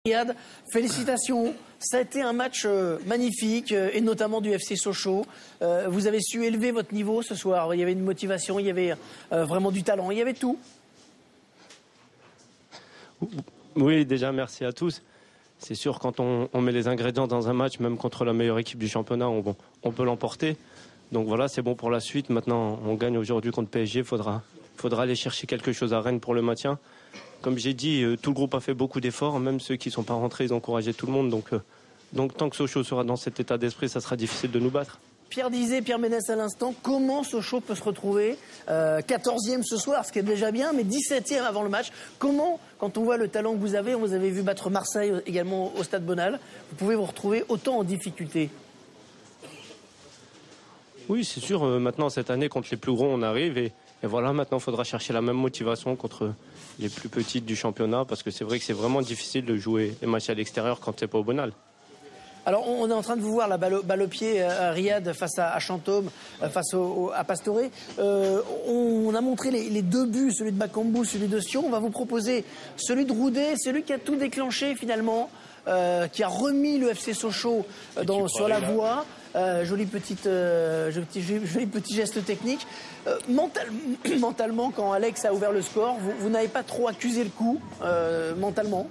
Riyad, félicitations. Ça a été un match magnifique, et notamment du FC Sochaux. Vous avez su élever votre niveau ce soir. Il y avait une motivation, il y avait vraiment du talent, il y avait tout. Oui, déjà, merci à tous. C'est sûr, quand on met les ingrédients dans un match, même contre la meilleure équipe du championnat, on peut l'emporter. Donc voilà, c'est bon pour la suite. Maintenant, on gagne aujourd'hui contre PSG. Il faudra aller chercher quelque chose à Rennes pour le maintien. Comme j'ai dit, tout le groupe a fait beaucoup d'efforts. Même ceux qui ne sont pas rentrés, ils ont encouragé tout le monde. Donc tant que Sochaux sera dans cet état d'esprit, ça sera difficile de nous battre. Pierre disait, Pierre Ménès à l'instant, comment Sochaux peut se retrouver 14e ce soir, ce qui est déjà bien, mais 17e avant le match. Comment, quand on voit le talent que vous avez vu battre Marseille également au Stade Bonal, vous pouvez vous retrouver autant en difficulté? Oui, c'est sûr. Maintenant, cette année, contre les plus gros, on arrive. Et voilà, maintenant, il faudra chercher la même motivation contre les plus petites du championnat. Parce que c'est vrai que c'est vraiment difficile de jouer les matchs à l'extérieur quand c'est pas au Bonal. Alors, on est en train de vous voir la balle au pied à Riyad face à Chantôme, face à Pastore. On a montré les deux buts, celui de Bakambu, celui de Sion. On va vous proposer celui de Roudet, celui qui a tout déclenché finalement, qui a remis le FC Sochaux sur la voie. Joli petit geste technique. Mentalement, quand Alex a ouvert le score, vous n'avez pas trop accusé le coup, mentalement?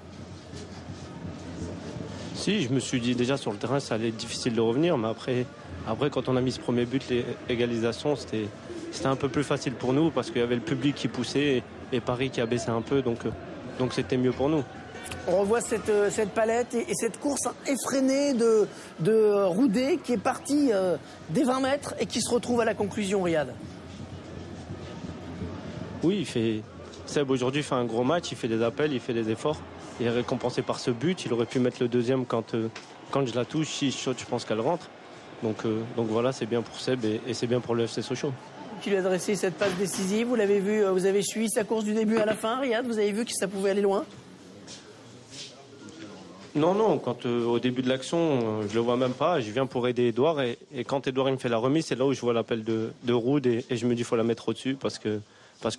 Si, je me suis dit déjà sur le terrain, ça allait être difficile de revenir. Mais après quand on a mis ce premier but, l'égalisation, c'était un peu plus facile pour nous parce qu'il y avait le public qui poussait et Paris qui a baissé un peu. Donc c'était mieux pour nous. On revoit cette palette et cette course effrénée de Roudet qui est parti des 20 mètres et qui se retrouve à la conclusion, Riyad. Oui, Seb aujourd'hui fait un gros match, il fait des appels, il fait des efforts. Il est récompensé par ce but. Il aurait pu mettre le deuxième quand je la touche. Si je saute, je pense qu'elle rentre. Donc voilà, c'est bien pour Seb et c'est bien pour le FC Sochaux. Qui lui a adressé cette passe décisive. Vous l'avez vu, vous avez suivi sa course du début à la fin, Riyad. Vous avez vu que ça pouvait aller loin? Non. Quand au début de l'action, je le vois même pas. Je viens pour aider Edouard et quand Edouard il me fait la remise, c'est là où je vois l'appel de Roud et je me dis faut la mettre au-dessus parce que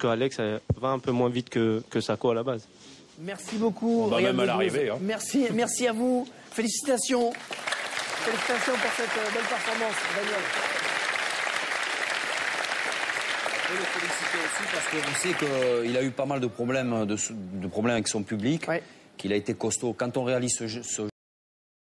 Alex va un peu moins vite que Sako à la base. Merci beaucoup. On va même à l'arrivée. Hein. Merci à vous. Félicitations. Félicitations pour cette belle performance, Daniel. Je veux le féliciter aussi parce qu'on sait qu'il a eu pas mal de problèmes avec son public, qu'il a été costaud. Quand on réalise ce